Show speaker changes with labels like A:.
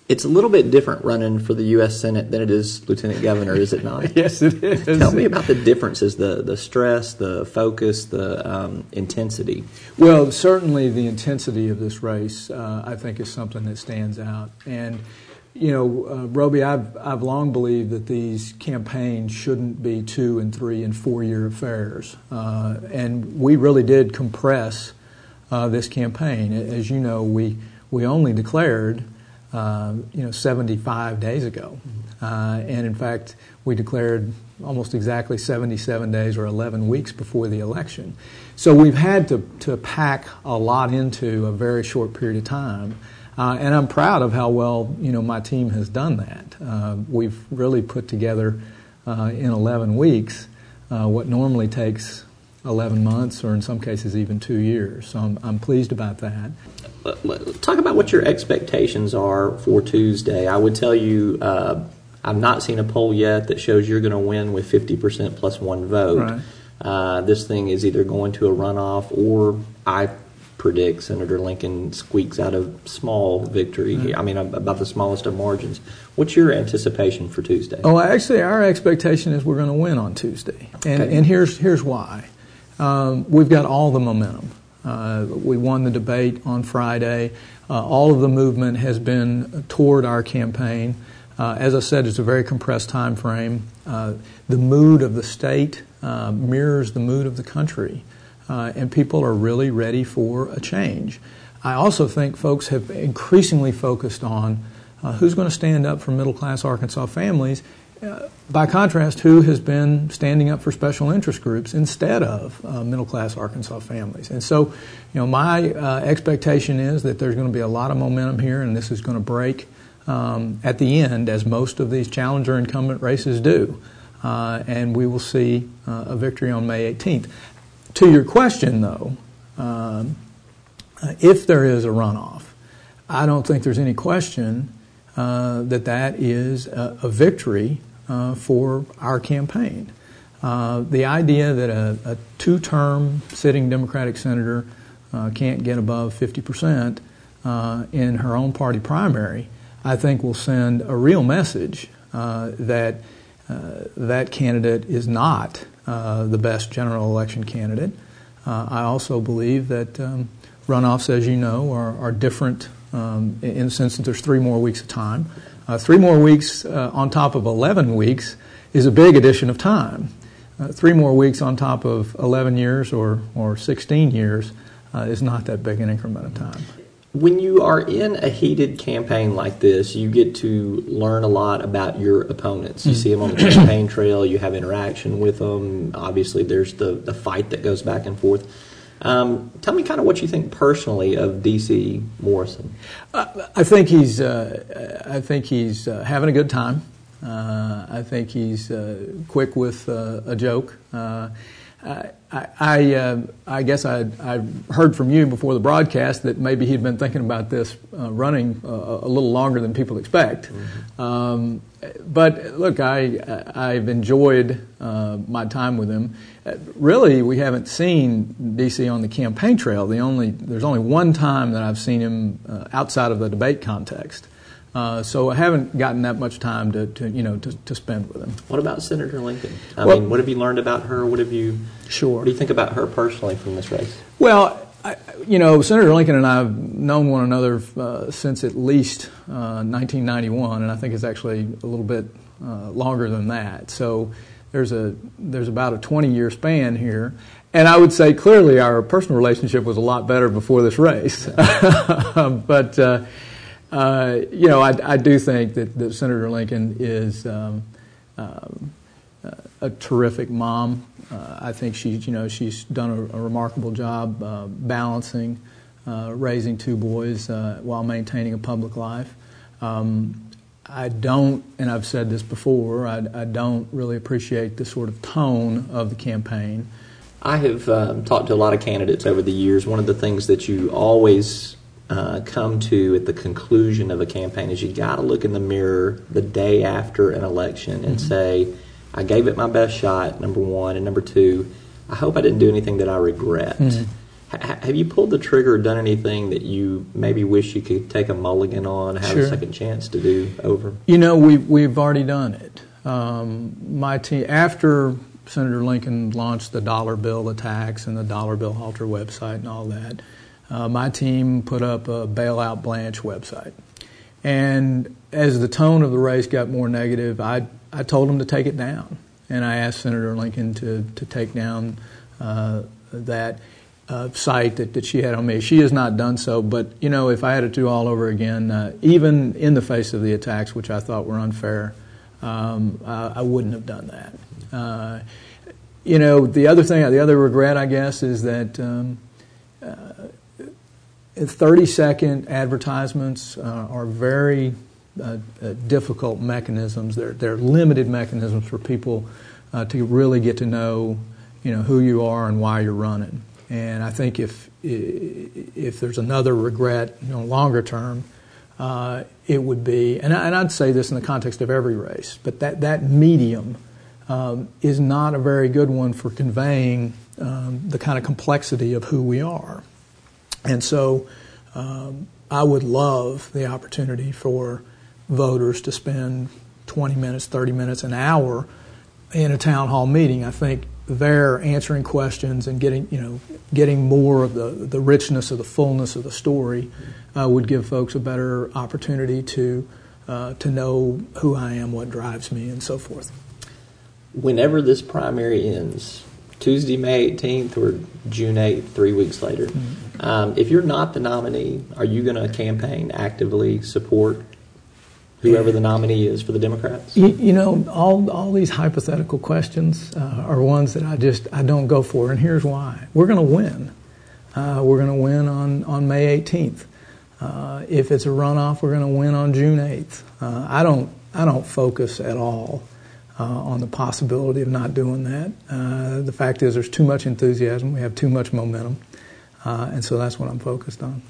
A: It's a little bit different running for the U.S. Senate than it is lieutenant governor, is it not?
B: Yes, it is.
A: Tell me about the differences, the stress, the focus, the intensity.
B: Well, certainly the intensity of this race, I think, is something that stands out. And, you know, Roby, I've long believed that these campaigns shouldn't be 2 and 3 and 4 year affairs. And we really did compress this campaign. As you know, we only declared 75 days ago. And in fact, we declared almost exactly 77 days or 11 weeks before the election. So we've had to pack a lot into a very short period of time. And I'm proud of how well, my team has done that. We've really put together in 11 weeks what normally takes 11 months or in some cases even 2 years. So I'm pleased about that.
A: Talk about what your expectations are for Tuesday. I would tell you I've not seen a poll yet that shows you're going to win with 50% plus one vote. Right. This thing is either going to a runoff or I predict Senator Lincoln squeaks out a small victory. Mm-hmm. I mean, about the smallest of margins. What's your anticipation for Tuesday?
B: Oh, actually, our expectation is we're going to win on Tuesday. And here's why. We've got all the momentum. We won the debate on Friday. All of the movement has been toward our campaign. As I said, it's a very compressed time frame. The mood of the state mirrors the mood of the country, and people are really ready for a change. I also think folks have increasingly focused on who's going to stand up for middle-class Arkansas families. By contrast, who has been standing up for special interest groups instead of middle-class Arkansas families. And so, my expectation is that there's going to be a lot of momentum here, and this is going to break at the end, as most of these challenger incumbent races do. And we will see a victory on May 18th. To your question, though, if there is a runoff, I don't think there's any question that is a victory for our campaign. The idea that a two-term sitting Democratic senator can't get above 50% in her own party primary, I think will send a real message that that candidate is not the best general election candidate. I also believe that runoffs, as you know, are different in the sense that there's 3 more weeks of time. 3 more weeks on top of 11 weeks is a big addition of time. 3 more weeks on top of 11 years or 16 years is not that big an increment of time.
A: When you are in a heated campaign like this, you get to learn a lot about your opponents. You see them on the campaign trail, you have interaction with them. Obviously, there's the fight that goes back and forth. Tell me kind of what you think personally of D.C. Morrison.
B: I think he's having a good time. I think he's quick with a joke. I guess I heard from you before the broadcast that maybe he'd been thinking about this running a little longer than people expect. Mm-hmm. But look, I've enjoyed my time with him. Really, we haven't seen D.C. on the campaign trail. There's only one time that I've seen him outside of the debate context. So I haven't gotten that much time to spend with him.
A: What about Senator Lincoln? I mean, what have you learned about her? What do you think about her personally from this race?
B: Well, Senator Lincoln and I have known one another since at least 1991, and I think it's actually a little bit longer than that. So there's about a 20-year span here. And I would say clearly our personal relationship was a lot better before this race. But I do think that Senator Lincoln is a terrific mom. I think she's done a remarkable job balancing raising 2 boys while maintaining a public life. I don't, and I've said this before, I don't really appreciate the sort of tone of the campaign.
A: I have talked to a lot of candidates over the years. One of the things that you always come to at the conclusion of a campaign is you got to look in the mirror the day after an election and say, I gave it my best shot, number one, and number two, I hope I didn't do anything that I regret. Mm-hmm. Have you pulled the trigger or done anything that you maybe wish you could take a mulligan on, have a second chance to do over?
B: We've already done it. My team, after Senator Lincoln launched the dollar bill attacks and the dollar bill Halter website and all that, my team put up a Bailout Blanche website. And as the tone of the race got more negative, I told them to take it down. And I asked Senator Lincoln to take down that site that she had on me. She has not done so, but, if I had to do all over again, even in the face of the attacks, which I thought were unfair, I wouldn't have done that. The other regret, I guess, is that 30-second advertisements are very difficult mechanisms. They're limited mechanisms for people to really get to know, who you are and why you're running. And I think if there's another regret, longer term, it would be, and I'd say this in the context of every race, but that medium is not a very good one for conveying the kind of complexity of who we are. And so I would love the opportunity for voters to spend 20 minutes, 30 minutes, an hour in a town hall meeting. I think they're answering questions and getting more of the richness of the fullness of the story would give folks a better opportunity to know who I am, what drives me, and so forth.
A: Whenever this primary ends, Tuesday, May 18th or June 8th, 3 weeks later, if you're not the nominee, are you going to campaign, actively support whoever the nominee is for the Democrats? All these hypothetical questions are ones that I don't go for, and here's why. We're going to win. We're going to win on May 18th. If it's a runoff, we're going to win on June 8th. I don't focus at all on the possibility of not doing that. The fact is there's too much enthusiasm. We have too much momentum. And so that's what I'm focused on.